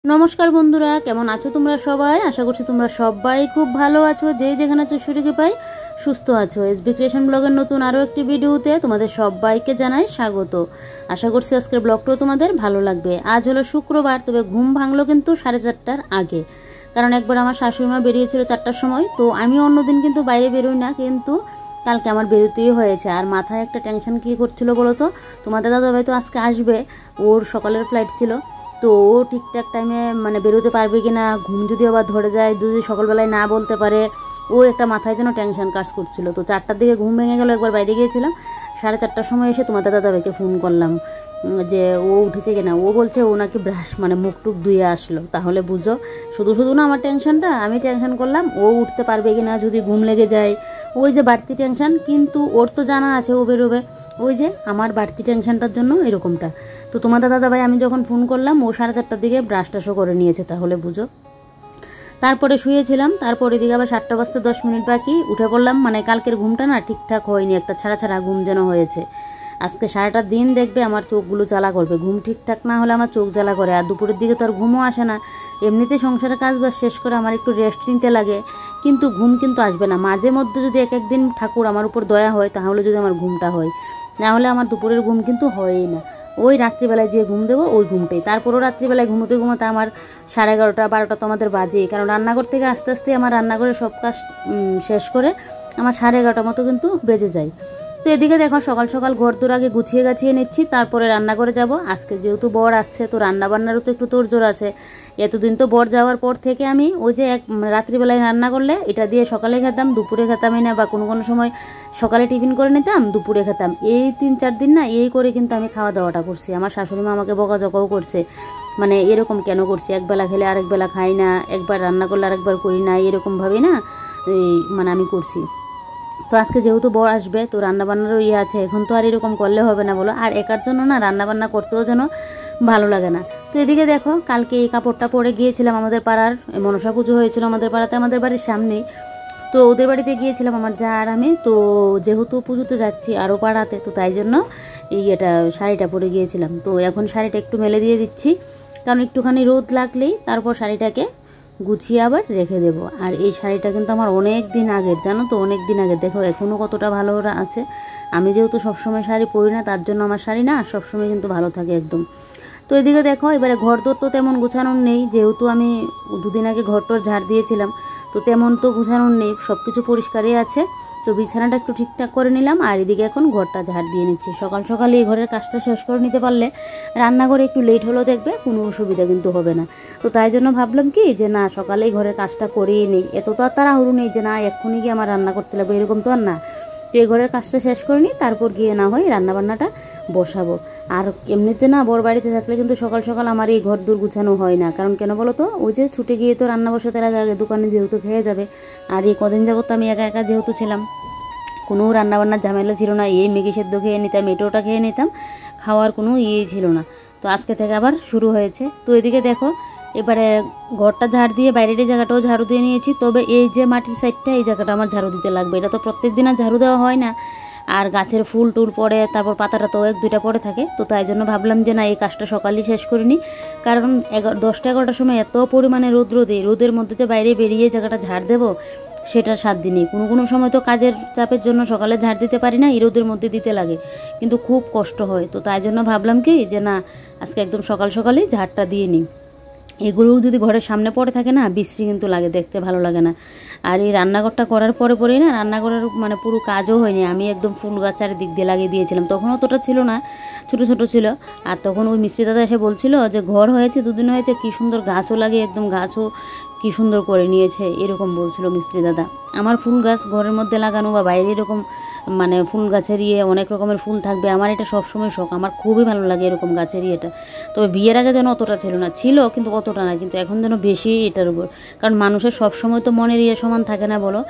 নমস্কার বন্ধুরা, কেমন আছো তোমরা সবাই? আশা করছি তোমরা সবাই খুব ভালো আছো। যেই যেখানে আছো শরীরকে পাই সুস্থ আছো। এসবি ক্রিয়েশন ব্লগের নতুন আরও একটি ভিডিওতে তোমাদের সবাইকে জানাই স্বাগত। আশা করছি আজকের ব্লগটাও তোমাদের ভালো লাগবে। আজ হলো শুক্রবার, তবে ঘুম ভাঙলো কিন্তু 4:30টার আগে, কারণ একবার আমার শাশুড়িমা বেরিয়েছিল 4টার সময়। তো আমি অন্যদিন কিন্তু বাইরে বেরোই না, কিন্তু কালকে আমার বেরোতেই হয়েছে। আর মাথায় একটা টেনশন কী করছিল বলো তো, তোমাদের দাদাভাই তো আজকে আসবে, ওর সকালের ফ্লাইট ছিল। তো ও ঠিকঠাক টাইমে বেরোতে পারবে কি না, ঘুম যদি আবার ধরে যায়, যদি সকালবেলায় না বলতে পারে, ও একটা মাথায় যেন টেনশন কাজ করছিল। তো 4টার দিকে ঘুম ভেঙে গেল, একবার বাইরে গিয়েছিলাম। 4:30টার সময় এসে তোমাদের দাদাভাইকে ফোন করলাম যে ও উঠেছে কিনা। ও বলছে ও নাকি ব্রাশ মুখ টুক ধুয়ে আসলো। তাহলে বুঝো, শুধু শুধু না আমার টেনশনটা, আমি টেনশন করলাম ও উঠতে পারবে কিনা, যদি ঘুম লেগে যায়, ওই যে বাড়তি টেনশন। কিন্তু ওর তো জানা আছে ও বেরোবে, ওই যে আমার বাড়তি টেনশনটার জন্য এরকমটা। তো তোমাদের দাদাভাই আমি যখন ফোন করলাম, ও 4:30টার দিকে ব্রাশ টাশও করে নিয়েছে। তাহলে বুঝো। তারপরে শুয়েছিলাম, তারপর এদিকে আবার 7টা বাজতে 10 মিনিট বাকি উঠে পড়লাম। কালকের ঘুমটা না ঠিকঠাক হয়নি, একটা ছাড়া ছাড়া ঘুম যেন হয়েছে। আজকে সারাটা দিন দেখবে আমার চোখগুলো জ্বালা করবে। ঘুম ঠিকঠাক না হলে আমার চোখ জ্বালা করে। আর দুপুরের দিকে তো আর ঘুমও আসে না। এমনিতে সংসারের কাজ বাজ শেষ করে আমার একটু রেস্ট নিতে লাগে, কিন্তু ঘুম কিন্তু আসবে না। মাঝে মধ্যে যদি এক একদিন ঠাকুর আমার উপর দয়া হয়, তাহলে যদি আমার ঘুমটা হয়, না হলে আমার দুপুরের ঘুম কিন্তু হয়ই না। ওই রাত্রিবেলায় যে ঘুম দেবো ওই ঘুমটাই। তারপরও রাত্রিবেলায় ঘুমোতে ঘুমোতে আমার 11:30 12টা তো আমাদের বাজে, কারণ রান্নাঘর থেকে আস্তে আস্তে আমার রান্নাঘরের সব কাজ শেষ করে আমার 11:30 মতো কিন্তু বেজে যায়। তো এদিকে দেখো সকাল সকাল ঘর দোর আগে গুছিয়ে গাছিয়ে নিচ্ছি, তারপরে রান্নাঘরে যাব। আজকে যেহেতু বর আসছে, তো রান্নাবান্নারও তো একটু তোড়জোড় আছে। এতদিন তো বর যাওয়ার পর থেকে আমি ওই যে রাত্রিবেলায় রান্না করলে এটা দিয়ে সকালে খেতাম, দুপুরে খেতামই না, বা কোনো কোনো সময় সকালে টিফিন করে নিতাম, দুপুরে খেতাম। এই 3-4 দিন না এই করে কিন্তু আমি খাওয়া দাওয়াটা করছি। আমার শাশুড়ি মা আমাকে বকাঝকাও করছে, এরকম কেন করছি, একবেলা খেলে আরেক বেলা খাই না, একবার রান্না করলে আরেকবার করি না, এরকমভাবেই না এই আমি করছি। তো আজকে যেহেতু বর আসবে, তো রান্নাবান্নারও আছে, এখন তো আর এরকম করলে হবে না বলো। আর একার জন্য না রান্নাবান্না করতেও যেন ভালো লাগে না। তো এদিকে দেখো কালকে এই কাপড়টা পরে গিয়েছিলাম আমাদের পাড়ার, মনসা পুজো হয়েছিল আমাদের পাড়াতে, আমাদের বাড়ির সামনেই। তো ওদের বাড়িতে গিয়েছিলাম আমার যা আর আমি। তো যেহেতু পুজোতে যাচ্ছি আরও পাড়াতে, তো তাই জন্য শাড়িটা পরে গিয়েছিলাম। তো এখন শাড়িটা একটু মেলে দিয়ে দিচ্ছি, কারণ একটুখানি রোদ লাগলেই তারপর শাড়িটাকে গুছিয়ে আবার রেখে দেব। আর এই শাড়িটা কিন্তু আমার অনেক দিন আগের, জানো তো, অনেক দিন আগের। দেখো এখনও কতটা ভালো আছে। আমি যেহেতু সবসময় শাড়ি পরি না, তার জন্য আমার শাড়ি না সবসময় কিন্তু ভালো থাকে একদম। তো এদিকে দেখো এবারে ঘরদোর তো তেমন গুছানোর নেই, যেহেতু আমি 2 দিন আগে ঘরটোর ঝাড় দিয়েছিলাম, তো তেমন তো গুছানোর নেই, সব কিছু পরিষ্কারই আছে। তো বিছানাটা একটু ঠিকঠাক করে নিলাম, আর এদিকে এখন ঘরটা ঝাড় দিয়ে নিচ্ছি। সকাল সকালে এই ঘরের কাজটা শেষ করে নিতে পারলে রান্নাঘরে একটু লেট হলেও দেখবে কোনো অসুবিধা কিন্তু হবে না। তো তাই জন্য ভাবলাম কি যে না, সকালেই ঘরের কাজটা করেই নেই। এত তো আর তাড়াহুড়ো নেই যে না এক্ষুনি গিয়ে আমার রান্না করতে লাগবে, এরকম তো আর না। তো এই ঘরের কাজটা শেষ করে নিই, তারপর গিয়ে না হয় রান্নাবান্নাটা বসাবো। আর এমনিতে না বড় বাড়িতে থাকলে কিন্তু সকাল সকাল আমার এই ঘর দূর গুছানো হয় না। কারণ কেন বলো তো, ওই যে ছুটে গিয়ে তো রান্না বসাতে লাগে, আগে দোকানে যেহেতু খেয়ে যাবে। আর এই কদিন যাবত আমি একা একা যেহেতু ছিলাম, কোনো রান্নাবান্নার ঝামেলা ছিল না। এই ম্যাগি সেদ্ধ খেয়ে নিতাম, এটোটা খেয়ে নিতাম, খাওয়ার কোনো ছিল না। তো আজকে থেকে আবার শুরু হয়েছে। তো এদিকে দেখো এবারে ঘরটা ঝাড় দিয়ে বাইরের এই জায়গাটাও ঝাড়ু দিয়ে নিয়েছি। তবে এই যে মাটির সাইডটা, এই জায়গাটা আমার ঝাড়ু দিতে লাগবে। এটা তো প্রত্যেক দিন আর ঝাড়ু দেওয়া হয় না, আর গাছের ফুল টুল পড়ে, তারপর পাতাটা তো 1-2টা পড়ে থাকে। তো তাই জন্য ভাবলাম যে না এই কাজটা সকালেই শেষ করে নিই, কারণ 10টা-11টার সময় এত পরিমাণে রোদের মধ্যে যে বাইরে বেরিয়ে জায়গাটা ঝাড় দেবো, সেটা 7 দিনই। কোনো কোনো সময় তো কাজের চাপের জন্য সকালে ঝাড় দিতে পারি না, এই রোদের মধ্যে দিতে লাগে, কিন্তু খুব কষ্ট হয়। তো তাই জন্য ভাবলাম কি যে না আজকে একদম সকাল সকালেই ঝাড়টা দিয়ে নিই। এগুলোও যদি ঘরের সামনে পড়ে থাকে না, বিশ্রী কিন্তু লাগে, দেখতে ভালো লাগে না। আর এই রান্নাঘরটা করার পরেই না রান্নাঘরের পুরো কাজও হয়নি। আমি একদম ফুল গাছ চারিদিক দিয়ে লাগিয়ে দিয়েছিলাম, তখন অতটা ছিল না, ছোট ছোট ছিল। আর তখন ওই মিস্ত্রি দাদা এসে বলছিল যে ঘর হয়েছে 2 দিন হয়েছে, কী সুন্দর গাছও লাগিয়ে একদম গাছও কী সুন্দর করে নিয়েছে, এরকম বলছিল মিস্ত্রি দাদা। আমার ফুল গাছ ঘরের মধ্যে লাগানো বা বাইরে এরকম ফুল গাছের অনেক রকমের ফুল থাকবে, আমার এটা সবসময় শখ, আমার খুবই ভালো লাগে এরকম গাছের এটা। তবে বিয়ের আগে যেন অতটা ছিল না, ছিল কিন্তু অতটা না, কিন্তু এখন যেন বেশি এটার উপর। কারণ মানুষের সবসময় তো মনের সমান থাকে না বলো।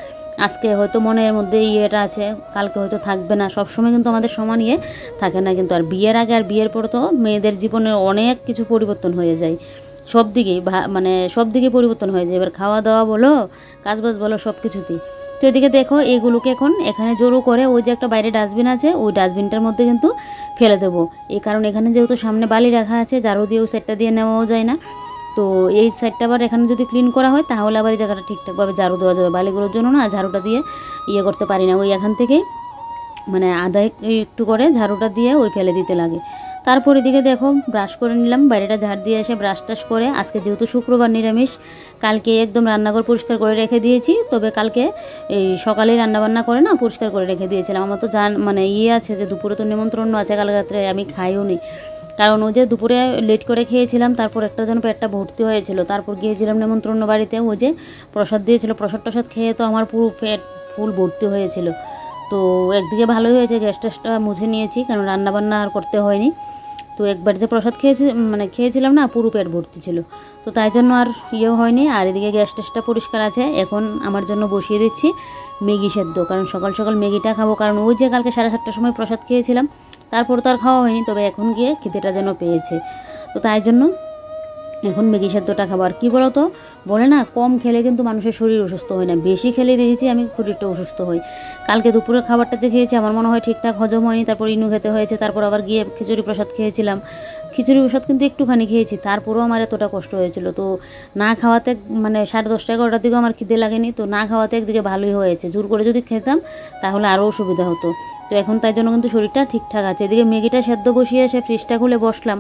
আজকে হয়তো মনের মধ্যে এটা আছে, কালকে হয়তো থাকবে না, সবসময় কিন্তু আমাদের সমান থাকে না কিন্তু। আর বিয়ের আগে আর বিয়ের পরে তো মেয়েদের জীবনে অনেক কিছু পরিবর্তন হয়ে যায়, সব দিকেই সব দিকে পরিবর্তন হয়ে যায়। এবার খাওয়া দাওয়া বলো, কাজবাজ বলো, সব কিছুতেই। তো এদিকে দেখো এগুলোকে এখন এখানে জড়ো করে ওই যে একটা বাইরে ডাস্টবিন আছে, ওই ডাস্টবিনটার মধ্যে কিন্তু ফেলে দেবো। এই কারণ এখানে যেহেতু সামনে বালি রাখা আছে, ঝাড়ু দিয়ে ওই সাইডটা দিয়ে নেওয়াও যায় না, তো এই সাইডটা আবার এখানে যদি ক্লিন করা হয় তাহলে আবার এই জায়গাটা ঠিকঠাকভাবে ঝাড়ু দেওয়া যাবে। বালিগুলোর জন্য না ঝাড়ুটা দিয়ে করতে পারি না, ওই এখান থেকেই মানে আদা একটু করে ঝাড়ুটা দিয়ে ওই ফেলে দিতে লাগে। তারপর এদিকে দেখো ব্রাশ করে নিলাম, বাইরেটা ঝাড় দিয়ে এসে ব্রাশ টাশ করে, আজকে যেহেতু শুক্রবার নিরামিষ, কালকে একদম রান্নাঘর পরিষ্কার করে রেখে দিয়েছি। তবে কালকে এই সকালেই রান্নাবান্না করে না পরিষ্কার করে রেখে দিয়েছিলাম। আমার তো মানে আছে যে দুপুরে তো নিমন্ত্রণ আছে, কাল রাত্রে আমি খাইও নি, কারণ ওই যে দুপুরে লেট করে খেয়েছিলাম, তারপর একটা যেন পেটটা ভর্তি হয়েছিল। তারপর গিয়েছিলাম নিমন্ত্রণ বাড়িতে, ওই যে প্রসাদ দিয়েছিল, প্রসাদ খেয়ে তো আমার পুরো পেট ফুল ভর্তি হয়েছিল। তো একদিকে ভালোই হয়েছে, গ্যাস ট্যাসটা মুছে নিয়েছি, কারণ রান্নাবান্না আর করতে হয়নি। তো একবার যে প্রসাদ খেয়েছিলাম না, পুরো পেট ভর্তি ছিল, তো তাই জন্য আর হয়নি। আর এদিকে গ্যাস ট্যাসটা পরিষ্কার আছে। এখন আমার জন্য বসিয়ে দিচ্ছি ম্যাগি সেদ্ধ, কারণ সকাল সকাল ম্যাগিটা খাবো, কারণ ওই যে কালকে 7:30টার সময় প্রসাদ খেয়েছিলাম, তারপর তো আর খাওয়া হয়নি, তবে এখন গিয়ে খিদেটা যেন পেয়েছে, তো তাই জন্য এখন ম্যাগি সেদ্ধটা খাবার। কী বলো তো, বলে না কম খেলে কিন্তু মানুষের শরীর অসুস্থ হয় না, বেশি খেলে দেখেছি আমি শরীরটা অসুস্থ হয়। কালকে দুপুরের খাবারটা যে খেয়েছি আমার মনে হয় ঠিকঠাক হজম হয়নি, তারপর ইনু খেতে হয়েছে, তারপর আবার গিয়ে খিচুড়ি প্রসাদ খেয়েছিলাম। খিচুড়ি প্রসাদ কিন্তু একটুখানি খেয়েছি, তারপরেও আমার এতটা কষ্ট হয়েছিল। তো না খাওয়াতে মানে 10:30 11টার দিকেও আমার খিদে লাগেনি, তো না খাওয়াতে একদিকে ভালোই হয়েছে। জোর করে যদি খেতাম তাহলে আরও অসুবিধা হতো। তো এখন তাই জন্য কিন্তু শরীরটা ঠিকঠাক আছে। এদিকে ম্যাগিটা সেদ্ধ বসিয়ে এসে ফ্রিজটা খুলে বসলাম,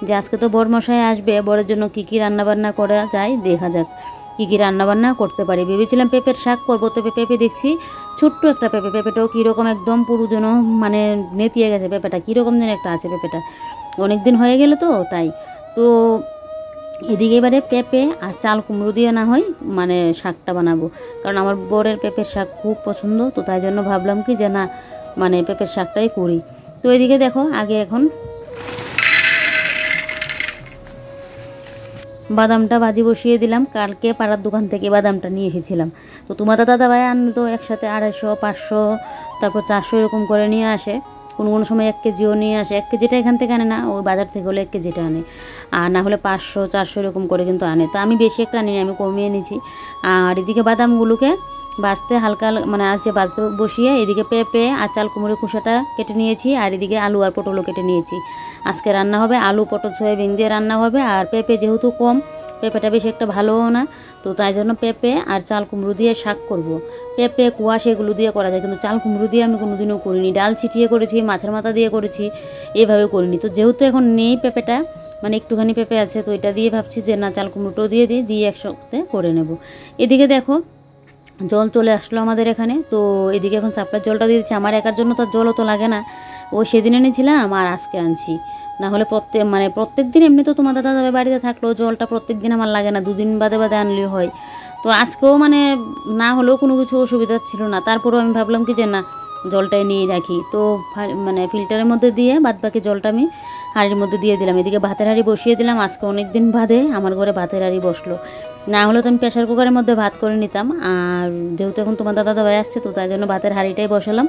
যে আজকে তো বরমশাই আসবে, বরের জন্য কী কী রান্নাবান্না করা যায় দেখা যাক, কী কী রান্নাবান্না করতে পারি। ভেবেছিলাম পেঁপের শাক করবো, তবে পেঁপে দেখছি ছোট্ট একটা পেঁপেটাও কীরকম একদম পুরো যেন মানে নেতিয়ে গেছে পেঁপেটা, কীরকম যেন একটা আছে পেঁপেটা, অনেক দিন হয়ে গেল তো তাই। তো এদিকে এবারে পেঁপে আর চাল কুমড়ো দিয়ে না হয় মানে শাকটা বানাবো, কারণ আমার বরের পেঁপের শাক খুব পছন্দ, তো তাই জন্য ভাবলাম কি যে না মানে পেঁপের শাকটাই করি। তো এদিকে দেখো আগে এখন বাদামটা ভাজি বসিয়ে দিলাম, কালকে পাড়ার দোকান থেকে বাদামটা নিয়ে এসেছিলাম। তো তোমাদের দাদাভাই আনতো একসাথে 250, 500, তারপর 400 এরকম করে নিয়ে আসে, কোনো সময় 1 কেজিও নিয়ে আসে। 1 কেজিটা এখান থেকে আনে না, ওই বাজার থেকে হলে 1 কেজিটা আনে, আর না হলে 500, 400 এরকম করে কিন্তু আনে। তো আমি বেশি একটা আনি, আমি কমিয়ে নিয়েছি। আর এদিকে বাদামগুলোকে বাছতে হালকা মানে আছে বাছতে বসিয়ে, এদিকে পেঁপে আর চাল কুমড়োর খোসাটা কেটে নিয়েছি, আর এদিকে আলু আর পটলও কেটে নিয়েছি। আজকে রান্না হবে আলু পটল সয়াবিন দিয়ে রান্না হবে। আর পেঁপে যেহেতু কম, পেঁপেটা বেশি একটা ভালোও না, তো তাই জন্য পেঁপে আর চাল কুমড়ো দিয়ে শাক করব। পেঁপে কুয়াশ এগুলো দিয়ে করা যায়, কিন্তু চাল কুমড়ো দিয়ে আমি কোনোদিনও করিনি। ডাল ছিটিয়ে করেছি, মাছের মাথা দিয়ে করেছি, এভাবে করিনি। তো যেহেতু এখন নেই পেঁপেটা, মানে একটুখানি পেঁপে আছে, তো এটা দিয়ে ভাবছি যে না চাল কুমড়োটাও দিয়ে একসাথে করে নেব। এদিকে দেখো জল চলে আসলো আমাদের এখানে, তো এদিকে এখন চাপড়ার জলটা দিয়ে দিচ্ছি। আমার একার জন্য তো জলও তো লাগে না, ও সেদিন এনেছিলাম আর আজকে আনছি, না হলে প্রত্যেক দিন এমনি তো তোমাদের দাদাভাই বাড়িতে থাকলেও জলটা প্রত্যেক দিন আমার লাগে না, 2 দিন বাদে বাদে আনলেও হয়। তো আজকেও মানে না হলেও কোনো কিছু অসুবিধা ছিল না, তারপরেও আমি ভাবলাম কি যে না জলটাই নিয়ে রাখি। তো মানে ফিল্টারের মধ্যে দিয়ে বাদবাকি জলটা আমি হাঁড়ির মধ্যে দিয়ে দিলাম। এদিকে ভাতের হাঁড়ি বসিয়ে দিলাম, আজকে অনেক দিন বাদে আমার ঘরে ভাতের হাঁড়ি বসলো, না হলে তো আমি প্রেশার কুকারের মধ্যে ভাত করে নিতাম। আর যেহেতু এখন তোমার দাদাভাই আসছে, তো তাই জন্য ভাতের হাঁড়িটাই বসালাম।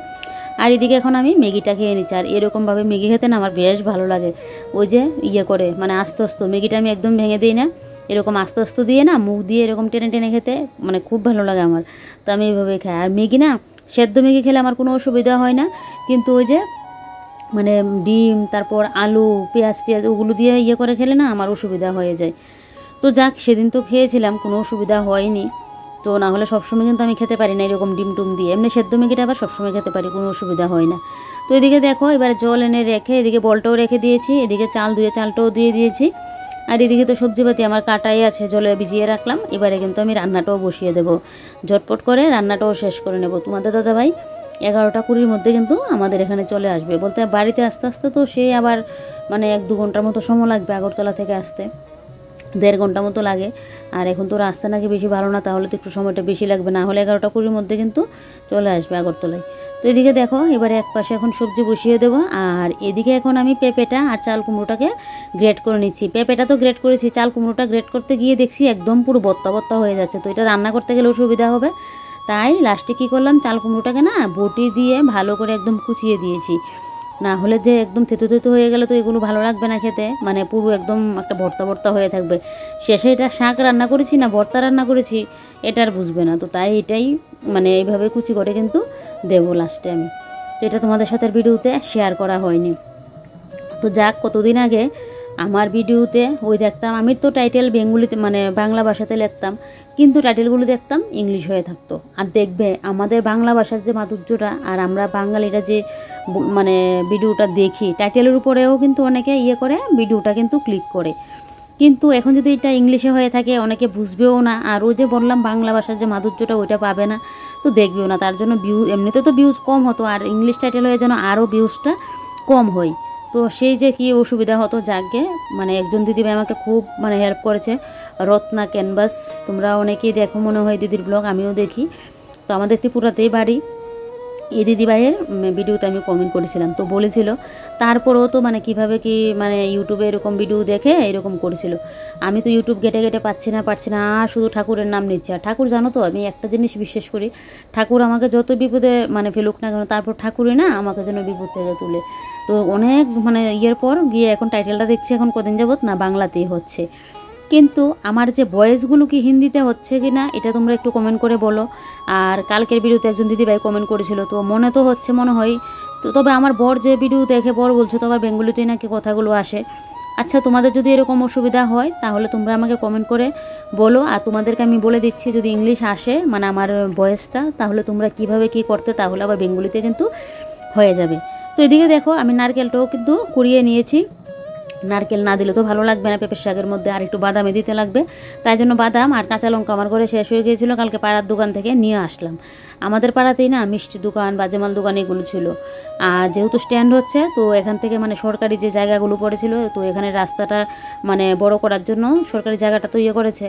আর এদিকে এখন আমি ম্যাগিটা খেয়ে নিচ্ছি। আর এরকমভাবে ম্যাগি খেতে না আমার বেশ ভালো লাগে, ওই যে করে মানে আস্তে আস্তে ম্যাগিটা আমি একদম ভেঙে দিই না, এরকম আস্তে আস্তে দিয়ে না মুখ দিয়ে এরকম টেনে টেনে খেতে মানে খুব ভালো লাগে আমার, তো আমি এইভাবে খাই। আর ম্যাগি না সেদ্ধ ম্যাগি খেলে আমার কোনো অসুবিধা হয় না, কিন্তু ওই যে মানে ডিম তারপর আলু পেঁয়াজ টিয়াজ ওগুলো দিয়ে করে খেলে না আমার অসুবিধা হয়ে যায়। তো যাক সেদিন তো খেয়েছিলাম, কোনো অসুবিধা হয়নি। তো না হলে সবসময় কিন্তু আমি খেতে পারি না এরকম ডিম টুম দিয়ে, এমনি সেদ্ধ ম্যাগিটা আবার সবসময় খেতে পারি, কোনো অসুবিধা হয় না। তো এদিকে দেখো এবার জল এনে রেখে এদিকে বলটাও রেখে দিয়েছি, এদিকে চাল ধুয়ে চালটাও দিয়ে দিয়েছি। আর এদিকে তো সবজিপাতি আমার কাটাই আছে, জলে ভিজিয়ে রাখলাম। এবারে কিন্তু আমি রান্নাটাও বসিয়ে দেবো, ঝটপট করে রান্নাটাও শেষ করে নেব। তোমাদের দাদাভাই 11টা 20-র মধ্যে কিন্তু আমাদের এখানে চলে আসবে, বলতে বাড়িতে আস্তে আস্তে তো সে আবার মানে 1-2 ঘন্টার মতো সময় লাগবে আগরতলা থেকে আসতে, 1.5 ঘন্টা মতো লাগে। আর এখন তো রাস্তা নাকি বেশি ভালো না, তাহলে তো একটু সময়টা বেশি লাগবে, না হলে 11টা 20-র মধ্যে কিন্তু চলে আসবে আগরতলায়। তো এদিকে দেখো এবারে এক পাশে এখন সবজি বসিয়ে দেবো, আর এদিকে এখন আমি পেঁপেটা আর চাল কুমড়োটাকে গ্রেট করে নিচ্ছি। পেঁপেটা তো গ্রেট করেছি, চাল কুমড়োটা গ্রেট করতে গিয়ে দেখছি একদম পুরো বত্তা বত্তা হয়ে যাচ্ছে, তো এটা রান্না করতে গেলেও সুবিধা হবে। তাই লাস্টে কী করলাম, চাল কুমড়োটাকে না বটি দিয়ে ভালো করে একদম কুচিয়ে দিয়েছি, না হলে যে একদম থেতো থেতো হয়ে গেলে তো এগুলো ভালো লাগবে না খেতে, মানে পুরো একদম একটা ভর্তা ভর্তা হয়ে থাকবে। শেষে এটা শাক রান্না করেছি না ভর্তা রান্না করেছি এটা আর বুঝবে না, তো তাই এটাই মানে এইভাবে কুচি করে কিন্তু দেবো লাস্টে আমি। তো এটা তোমাদের সাথে ভিডিওতে শেয়ার করা হয়নি। তো যাক কতদিন আগে আমার ভিডিওতে ওই দেখতাম, আমি তো টাইটেল বেঙ্গলিতে মানে বাংলা ভাষাতে লিখতাম, কিন্তু টাইটেলগুলো দেখতাম ইংলিশ হয়ে থাকতো। আর দেখবে আমাদের বাংলা ভাষার যে মাধুর্যটা, আর আমরা বাঙালিরা যে মানে ভিডিওটা দেখি টাইটেলের উপরেও কিন্তু অনেকে ইয়ে করে ভিডিওটা কিন্তু ক্লিক করে। কিন্তু এখন যদি এটা ইংলিশে হয়ে থাকে অনেকে বুঝবেও না, আর ওই যে বললাম বাংলা ভাষার যে মাধুর্যটা ওইটা পাবে না, তো দেখবেও না। তার জন্য এমনিতে তো ভিউজ কম হতো, আর ইংলিশ টাইটেল হয়ে যেন আরও ভিউজটা কম হয়। তো সেই যে কি অসুবিধা হতো, যাকে মানে একজন দিদিভাই আমাকে খুব মানে হেল্প করেছে, রত্না ক্যানভাস, তোমরা অনেকেই দেখো মনে হয় দিদির ব্লগ, আমিও দেখি। তো আমাদের ত্রিপুরাতেই বাড়ি। এই দিদিভাইয়ের ভিডিওতে আমি কমেন্ট করেছিলাম, তো বলেছিল তারপরেও তো মানে কিভাবে কি মানে ইউটিউবে এরকম ভিডিও দেখে এরকম করেছিল। আমি তো ইউটিউব ঘেটে ঘেটে পাচ্ছি না, আর শুধু ঠাকুরের নাম নিচ্ছে। আর ঠাকুর জানো তো আমি একটা জিনিস বিশ্বাস করি, ঠাকুর আমাকে যত বিপদে মানে ফেলুক না কেন, তারপর ঠাকুরই না আমাকে যেন বিপদ থেকে তুলে। তো অনেক মানে ইয়ের পর গিয়ে এখন টাইটেলটা দেখছি এখন কদিন যাবত না বাংলাতেই হচ্ছে, কিন্তু আমার যে ভয়েসগুলো কি হিন্দিতে হচ্ছে কি না এটা তোমরা একটু কমেন্ট করে বলো। আর কালকের ভিডিওতে একজন দিদিভাই কমেন্ট করেছিল, তো মনে তো হচ্ছে মনে হয় তো, তবে আমার বর যে ভিডিও দেখে বর বলছে তো আবার বেঙ্গলিতেই নাকি কথাগুলো আসে। আচ্ছা, তোমাদের যদি এরকম অসুবিধা হয় তাহলে তোমরা আমাকে কমেন্ট করে বলো। আর তোমাদেরকে আমি বলে দিচ্ছি যদি ইংলিশ আসে মানে আমার ভয়েসটা, তাহলে তোমরা কিভাবে কি করতে, তাহলে আবার বেঙ্গলিতে কিন্তু হয়ে যাবে। তো এদিকে দেখো আমি নারকেলটাও কিন্তু কুড়িয়ে নিয়েছি। নারকেল না দিলে তো ভালো লাগবে না, পেঁপের শাকের মধ্যে আর একটু বাদামে দিতে লাগবে, তাই জন্য বাদাম আর কাঁচা লঙ্কা আমার ঘরে শেষ হয়ে গিয়েছিলো, কালকে পাড়ার দোকান থেকে নিয়ে আসলাম। আমাদের পাড়াতেই না মিষ্টির দোকান, বাজেমাল দোকান এগুলো ছিল। আর যেহেতু স্ট্যান্ড হচ্ছে, তো এখান থেকে মানে সরকারি যে জায়গাগুলো পড়েছিল, তো এখানে রাস্তাটা মানে বড় করার জন্য সরকারি জায়গাটা তো ইয়ে করেছে।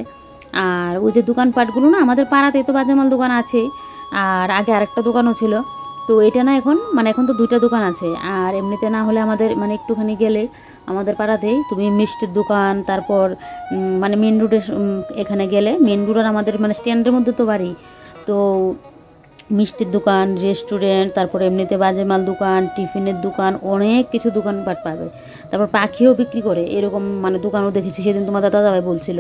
আর ওই যে দোকানপাটগুলো না আমাদের পাড়াতেই তো বাজেমাল দোকান আছেই, আর আগে আরেকটা দোকানও ছিল। তো এটা না এখন মানে এখন তো 2টা দোকান আছে। আর এমনিতে না হলে আমাদের মানে একটুখানি গেলে আমাদের পাড়াতেই তুমি মিষ্টির দোকান, তারপর মানে মেন রোডের এখানে গেলে মেন রোডের আমাদের মানে স্ট্যান্ডের মধ্যে তো বাড়ি, তো মিষ্টির দোকান, রেস্টুরেন্ট, তারপর এমনিতে বাজেমাল দোকান, টিফিনের দোকান, অনেক কিছু দোকানপাট পাবে। তারপর পাখিও বিক্রি করে এরকম মানে দোকানও দেখেছি, সেদিন তোমাদের দাদাভাই বলছিল।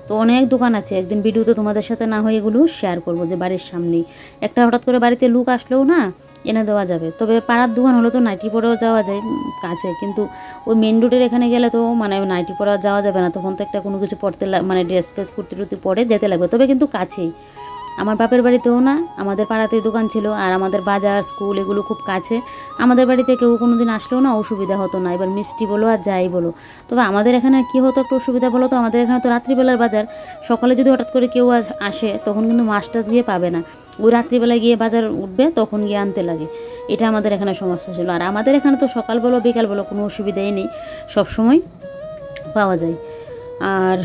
তো অনেক দোকান আছে, একদিন ভিডিওতে তোমাদের সাথে না হয় এগুলো শেয়ার করবো, যে বাড়ির সামনেই একটা হঠাৎ করে বাড়িতে লোক আসলেও না এনে দেওয়া যাবে। তবে পাড়ার দোকান হলে তো নাইটি পরেও যাওয়া যায় কাছে, কিন্তু ওই মেন রোডের এখানে গেলে তো মানে নাইটি পরে যাওয়া যাবে না, তখন তো একটা কোনো কিছু পরতে মানে ড্রেস ফ্রেস কুর্তি টুর্তি পরে যেতে লাগবে। তবে কিন্তু কাছেই, আমার বাপের বাড়িতেও না আমাদের পাড়াতেই দোকান ছিল, আর আমাদের বাজার স্কুল এগুলো খুব কাছে। আমাদের বাড়িতে কেউ কোনো দিন আসলেও না অসুবিধা হতো না, এবার মিষ্টি বলো আর যাই বলো। তবে আমাদের এখানে কী হতো একটু অসুবিধা বলো তো, আমাদের এখানে তো রাত্রিবেলার বাজার, সকালে যদি হঠাৎ করে কেউ আসে তখন কিন্তু মাছ টাছ গিয়ে পাবে না, ওই রাত্রিবেলায় গিয়ে বাজার উঠবে তখন গিয়ে আনতে লাগে, এটা আমাদের এখানে সমস্যা ছিল। আর আমাদের এখানে তো সকাল বলো বিকাল বলো কোনো অসুবিধাই নেই, সবসময় পাওয়া যায়। আর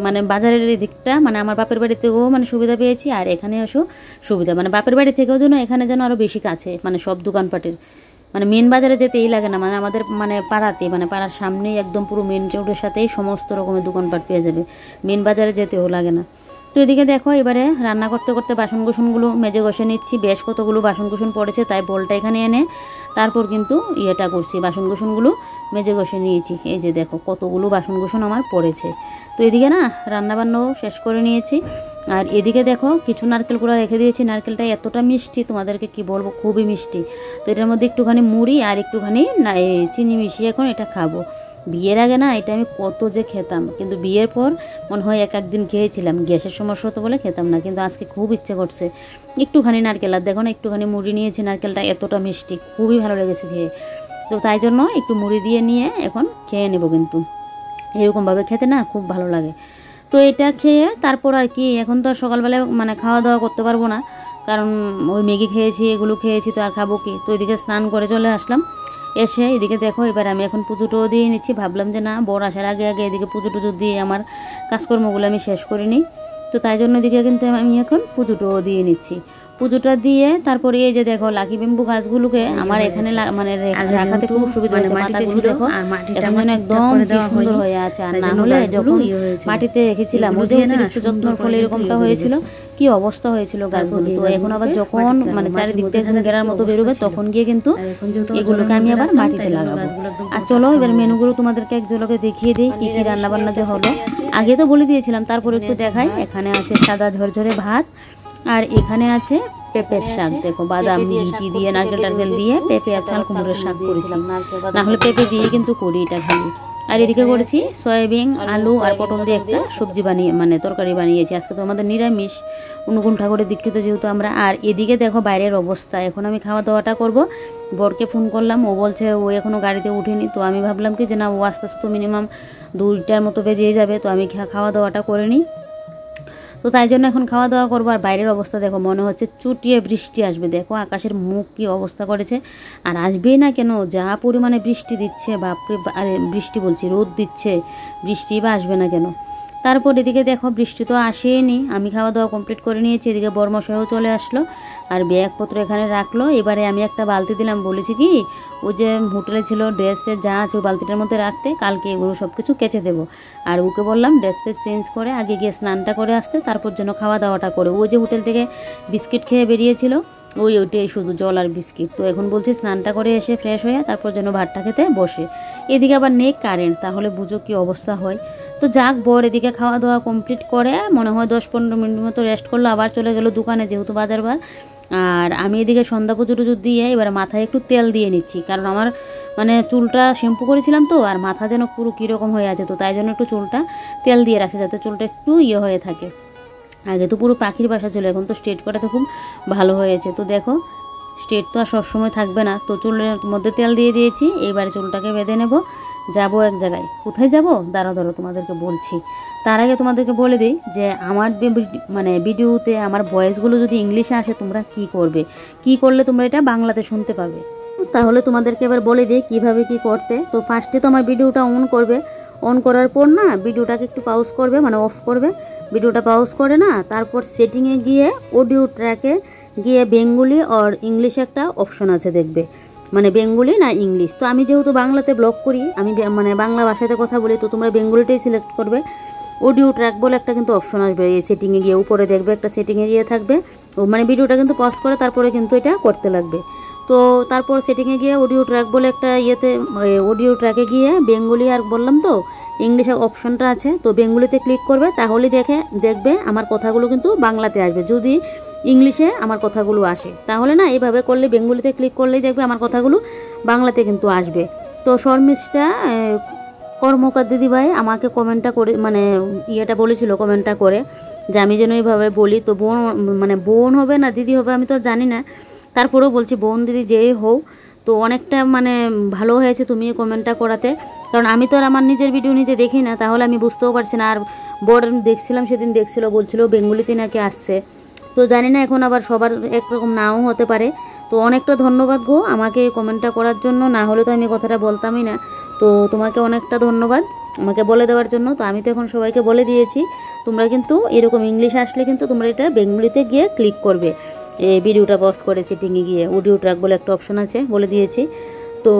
মানে বাজারের এই দিকটা মানে আমার বাপের বাড়ি থেকেও মানে সুবিধা পেয়েছি, আর এখানে এসেও সুবিধা, মানে বাপের বাড়ি থেকেও যেন এখানে যেন আরও বেশি কাছে, মানে সব দোকানপাটের মানে মেন বাজারে যেতেই লাগে না, মানে আমাদের মানে পাড়াতে মানে পাড়ার সামনেই একদম পুরো মেন রোডের সাথেই সমস্ত রকমের দোকানপাট পেয়ে যাবে, মেন বাজারে যেতেও লাগে না। তো এদিকে দেখো এবারে রান্না করতে করতে বাসন কুসনগুলো মেজে ঘষে নিচ্ছি, বেশ কতগুলো বাসন কুসন পড়েছে, তাই বলটা এখানে এনে তারপর কিন্তু ইয়েটা করছি, বাসন কুসনগুলো মেজে ঘষে নিয়েছি। এই যে দেখো কতগুলো বাসন কুসন আমার পড়েছে। তো এদিকে না রান্নাবান্নাও শেষ করে নিয়েছি, আর এদিকে দেখো কিছু নারকেল কুড়া রেখে দিয়েছি, নারকেলটা এতটা মিষ্টি তোমাদেরকে কি বলবো, খুবই মিষ্টি। তো এটার মধ্যে একটুখানি মুড়ি আর একটুখানি চিনি মিশিয়ে এখন এটা খাবো। বিয়ের আগে না এটা আমি কত যে খেতাম, কিন্তু বিয়ের পর মনে হয় একদিন খেয়েছিলাম, গ্যাসের সমস্যা হতো বলে খেতাম না, কিন্তু আজকে খুব ইচ্ছে করছে একটুখানি নারকেল। আর দেখো না একটুখানি মুড়ি নিয়েছি, নারকেলটা এতটা মিষ্টি, খুবই ভালো লেগেছে খেয়ে। তো তাই জন্য একটু মুড়ি দিয়ে নিয়ে এখন খেয়ে নেব, কিন্তু এরকমভাবে খেতে না খুব ভালো লাগে। তো এটা খেয়ে তারপর আর কি এখন তো আর সকালবেলায় মানে খাওয়া দাওয়া করতে পারবো না, কারণ ওই ম্যাগি খেয়েছি এগুলো খেয়েছি, তো আর খাবো কি। তো এদিকে স্নান করে চলে আসলাম, এসে এদিকে দেখো এবার আমি এখন পুজোটাও দিয়ে নিচ্ছি। ভাবলাম যে না বর আসার আগে আগে এদিকে পুজো টুজো দিয়ে আমার কাজকর্মগুলো আমি শেষ করে নিই, তো তাই জন্য এদিকে কিন্তু আমি এখন পুজোটাও দিয়ে নিচ্ছি। পুজোটা দিয়ে তারপরে এই যে দেখো লাকি বেম্বু গাছগুলোকে আমার এখানে মানে রাখাতে খুব সুবিধা হয়েছে, পাতাগুলো দেখো এখন যেন একদম সুন্দর হয়ে আছে। আর না হলে যখন মাটিতে রেখেছিলাম ওদের একটু যত্নের ফলে এরকমটা হয়েছিল, কি অবস্থা হয়েছিল গাছগুলো। তো এখন আবার যখন মানে চারিদিক থেকে ঘেরার মতো বেরোবে তখন গিয়ে কিন্তু এগুলোকে আমি আবার মাটিতে লাগাবো। আর চলো এবার মেনুগুলো তোমাদেরকে এক ঝলকে দেখিয়ে দিই কি কি রান্না বান্না যে হলো, আগে তো বলে দিয়েছিলাম তারপর একটু দেখাই। এখানে আছে সাদা ঝরঝরে ভাত, আর এখানে আছে পেঁপের শাক, দেখো বাদাম ঘি দিয়ে নারকেল টারকেল দিয়ে পেঁপে আর চাল কুমড়োর শাক করেছিলাম, না হলে পেঁপে দিয়ে কিন্তু করি এটা খালি। আর এদিকে করেছি সয়াবিন, আলু আর পটল দিয়ে একটা সবজি বানিয়ে মানে তরকারি বানিয়েছি। আজকে তো আমাদের নিরামিষ, অনুকূল ঠাকুরের দীক্ষিত যেহেতু আমরা। আর এদিকে দেখো বাইরের অবস্থা, এখন আমি খাওয়া দাওয়াটা করব। বরকে ফোন করলাম, ও বলছে ও এখনও গাড়িতে উঠেনি। তো আমি ভাবলাম কি যে না, ও আস্তে আস্তে তো মিনিমাম 2টার মতো বেজেই যাবে, তো আমি খাওয়া দাওয়াটা করে নিই। তো তাই জন্য এখন খাওয়া দাওয়া করবো। আর বাইরের অবস্থা দেখো, মনে হচ্ছে চুটিয়ে বৃষ্টি আসবে। দেখো আকাশের মুখ কি অবস্থা করেছে, আর আসবেই না কেন, যা পরিমাণে বৃষ্টি দিচ্ছে, বাপরে। আরে বৃষ্টি বলছি, রোদ দিচ্ছে, বৃষ্টি বা আসবে না কেন। তারপর এদিকে দেখো বৃষ্টি তো আসেনি, আমি খাওয়া দাওয়া কমপ্লিট করে নিয়েছি। এদিকে বর্মশাইও চলে আসলো আর ব্যাগপত্র এখানে রাখলো। এবারে আমি একটা বালতি দিলাম, বলেছি কি ও যে হোটেলে ছিল ড্রেস ফ্রেস যা আছে ওই বালতিটার মধ্যে রাখতে, কালকে এগুলো সব কিছু কেচে দেবো। আর ওকে বললাম ড্রেস ফ্রেস চেঞ্জ করে আগে গিয়ে স্নানটা করে আসতে, তারপর যেন খাওয়া দাওয়াটা করে। ও যে হোটেল থেকে বিস্কিট খেয়ে বেরিয়েছিল, ওইটাই শুধু জল আর বিস্কিট। তো এখন বলছি স্নানটা করে এসে ফ্রেশ হয়ে তারপর যেন ভাতটা খেতে বসে। এদিকে আবার নেই কারেন্ট, তাহলে বুঝো কি অবস্থা হয়। তো যাক, বর এদিকে খাওয়া দাওয়া কমপ্লিট করে মনে হয় 10-15 মিনিট মতো রেস্ট করলো, আবার চলে গেল দোকানে, যেহেতু বাজার বার। আর আমি এদিকে সন্ধ্যা পুজো টুজো দিয়ে এবার মাথায় একটু তেল দিয়ে নিচ্ছি, কারণ আমার মানে চুলটা শ্যাম্পু করেছিলাম তো, আর মাথা যেন পুরো কীরকম হয়ে আছে। তো তাই জন্য একটু চুলটা তেল দিয়ে রাখছে, যাতে চুলটা একটু হয়ে থাকে। আগে তো পুরো পাখির বাসা ছিল, এখন তো স্ট্রেট করাতে খুব ভালো হয়েছে। তো দেখো স্ট্রেট তো আর সবসময় থাকবে না, তো চুলের মধ্যে তেল দিয়ে দিয়েছি। এইবারে চুলটাকে বেঁধে নেব, যাব এক জায়গায়। কোথায় যাব দাঁড়াও তোমাদেরকে বলছি। তার আগে তোমাদেরকে বলে দিই যে আমার মানে ভিডিওতে আমার ভয়েসগুলো যদি ইংলিশে আসে, তোমরা কি করবে, কি করলে তোমরা এটা বাংলাতে শুনতে পাবে। তাহলে তোমাদেরকে এবার বলে দিই কীভাবে কি করতে। তো ফার্স্টে তো আমার ভিডিওটা অন করবে, অন করার পর না ভিডিওটাকে একটু পাউজ করবে, মানে অফ করবে। ভিডিওটা পাউজ করে না, তারপর সেটিংয়ে গিয়ে অডিও ট্র্যাকে গিয়ে বেঙ্গলি আর ইংলিশে একটা অপশন আছে দেখবে, মানে বেঙ্গলি না ইংলিশ। তো আমি যেহেতু বাংলাতে ব্লগ করি, আমি মানে বাংলা ভাষাতে কথা বলি, তো তোমরা বেঙ্গলিটাই সিলেক্ট করবে। অডিও ট্র্যাক বলে একটা কিন্তু অপশন আসবে, এই সেটিংয়ে গিয়ে উপরে দেখবে একটা সেটিংয়ে গিয়ে থাকবে। ও মানে ভিডিওটা কিন্তু পজ করে তারপরে কিন্তু এটা করতে লাগবে। তো তারপর সেটিংয়ে গিয়ে অডিও ট্র্যাক বলে একটা অডিও ট্র্যাকে গিয়ে বেঙ্গলি আর বললাম তো ইংলিশে অপশনটা আছে, তো বেঙ্গলিতে ক্লিক করবে, তাহলে দেখবে আমার কথাগুলো কিন্তু বাংলাতে আসবে। যদি ইংলিশে আমার কথাগুলো আসে তাহলে না এইভাবে করলে, বেঙ্গলিতে ক্লিক করলেই দেখবে আমার কথাগুলো বাংলাতে কিন্তু আসবে। তো শর্মিষ্ঠা কর্মকার দিদিভাই আমাকে কমেন্টটা করে মানে বলেছিল কমেন্টটা করে যে আমি যেন এইভাবে বলি। তো বোন হবে না দিদি হবে আমি তো জানি না, তারপরেও বলছি বোন দিদি যেই হও, তো অনেকটা মানে ভালো হয়েছে তুমি কমেন্টটা করাতে, কারণ আমি তো আর আমার নিজের ভিডিও নিজে দেখি না, তাহলে আমি বুঝতেও পারছি না। আর বড় দেখছিলাম সেদিন বলছিল বেঙ্গলিতে নাকি আসছে, তো জানি না এখন আবার সবার একরকম নাও হতে পারে। তো অনেকটা ধন্যবাদ গো আমাকে কমেন্টটা করার জন্য, না হলে তো আমি কথাটা বলতামই না। তো তোমাকে অনেকটা ধন্যবাদ আমাকে বলে দেওয়ার জন্য। তো আমি তো এখন সবাইকে বলে দিয়েছি, তোমরা কিন্তু এরকম ইংলিশ আসলে কিন্তু তোমরা এটা বেঙ্গলিতে গিয়ে ক্লিক করবে। এই ভিডিওটা পজ করে সেটিংয়ে গিয়ে অডিও ট্র্যাক বলে একটা অপশন আছে, বলে দিয়েছি। তো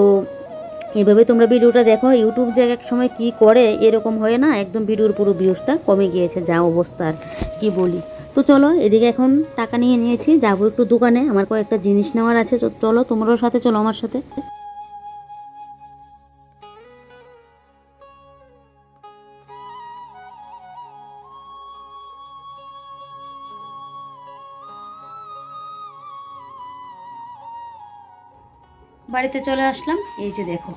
এভাবে তোমরা ভিডিওটা দেখো। ইউটিউব যে এক সময় কি করে এরকম হয় না, একদম ভিডিওর পুরো ভিউজটা কমে গিয়েছে, যা অবস্থার কি বলি। তো চলো এদিকে এখন টাকা নিয়ে নিয়েছি, যাবো একটু দোকানে, আমার কয়েকটা জিনিস নেওয়ার আছে। তো চলো তোমরাও সাথে চলো আমার সাথে। বাড়িতে চলে আসলাম, এই যে দেখো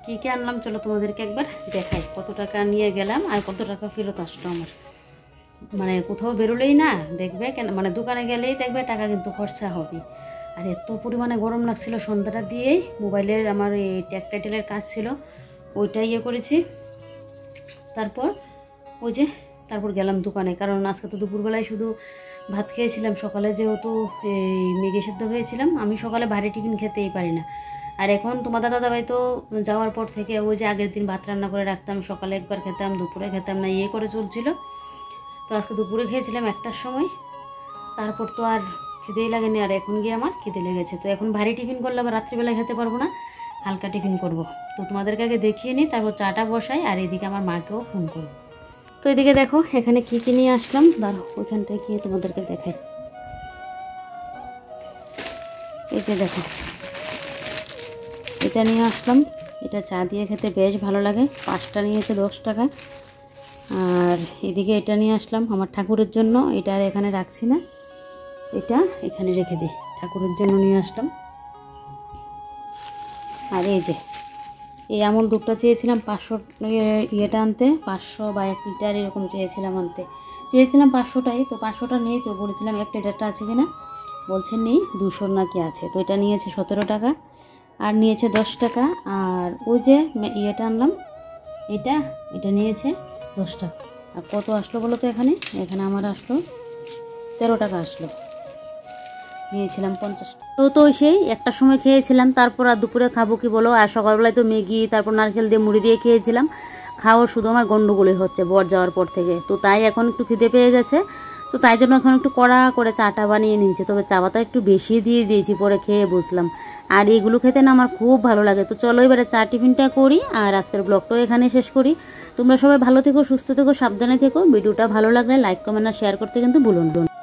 কী কী আনলাম, চলো তোমাদেরকে একবার দেখাই। কত টাকা নিয়ে গেলাম আর কত টাকা ফেরত আসলো আমার। মানে কোথাও বেরোলেই না দেখবে কেন, মানে দোকানে গেলেই দেখবে টাকা কিন্তু খরচা হবে। আর এত পরিমাণে গরম লাগছিল, সন্ধ্যাটা দিয়েই মোবাইলের আমার এই ট্যাগ টাইটেলের কাজ ছিল, ওইটাই করেছি। তারপর তারপর গেলাম দোকানে, কারণ আজকে তো দুপুরবেলায় শুধু ভাত খেয়েছিলাম, সকালে যেহেতু এই ম্যাগি সেদ্ধ খেয়েছিলাম, আমি সকালে ভারী টিফিন খেতেই পারি না। আর এখন তোমার দাদাভাই তো যাওয়ার পর থেকে আগের দিন ভাত রান্না করে রাখতাম, সকালে একবার খেতাম, দুপুরে খেতাম না, করে চলছিল। তো আজকে দুপুরে খেয়েছিলাম 1টার সময়, তারপর তো আর খিদেই লাগেনি। আর এখন গিয়ে আমার খিদে লেগেছে, তো এখন ভারী টিফিন করলে আবার রাত্রিবেলায় খেতে পারবো না, হালকা টিফিন করব। তো তোমাদেরকে আগে দেখিয়ে নিই, তারপর চাটা বসাই, আর এদিকে আমার মাকেও ফোন করব। তো এদিকে দেখো এখানে কী কী নিয়ে আসলাম, দাঁড়াও ওইখানটায় গিয়ে তোমাদেরকে দেখাই। এই যে দেখো এটা নিয়ে আসলাম, এটা চা দিয়ে খেতে বেশ ভালো লাগে, 5টা নিয়েছে 10 টাকা। আর এদিকে এটা নিয়ে আসলাম আমার ঠাকুরের জন্য, এটা আর এখানে রাখছি না, এটা এখানে রেখে দিই, ঠাকুরের জন্য নিয়ে আসলাম। আর এই যে এই আমুল দুধটা চেয়েছিলাম 500 ইয়েটা আনতে, 500 বা 1 লিটার এরকম চেয়েছিলাম আনতে। চেয়েছিলাম 500টাই, তো 500টা নেই, তো বলেছিলাম 1 লিটারটা আছে কিনা, বলছেন নেই, 200 নাকি আছে। তো এটা নিয়েছে 17 টাকা, আর নিয়েছে 10 টাকা। আর ওই যে ইয়েটা আনলাম, এটা নিয়েছে 10 টাকা। আর কত আসলো বলো তো? এখানে আমার আসলো 13 টাকা আসলো। নিয়েছিলাম 50 টাকা। তো সেই একটার সময় খেয়েছিলাম, তারপর আর দুপুরে খাবো কি বলো? আর সকালবেলায় তো ম্যাগি, তারপর নারকেল দিয়ে মুড়ি দিয়ে খেয়েছিলাম। খাওয়ার শুধু আমার গন্ডগোলই হচ্ছে বর যাওয়ার পর থেকে। তো তাই এখন একটু খিদে পেয়ে গেছে, তো তাই জন্য এখন একটু কড়া করে চাটা বানিয়ে নিয়েছি। তবে চা পাতা একটু বেশি দিয়ে দিয়েছি, পরে খেয়ে বুঝলাম। আর এগুলো খেতে না আমার খুব ভালো লাগে। তো চলো এবারে চা টিফিনটা করি, আর আজকের ব্লগটাও এখানে শেষ করি। তোমরা সবাই ভালো থেকো, সুস্থ থেকো, সাবধানে থেকো। ভিডিওটা ভালো লাগলে লাইক, কমেন্ট আর শেয়ার করতে কিন্তু ভুলো না।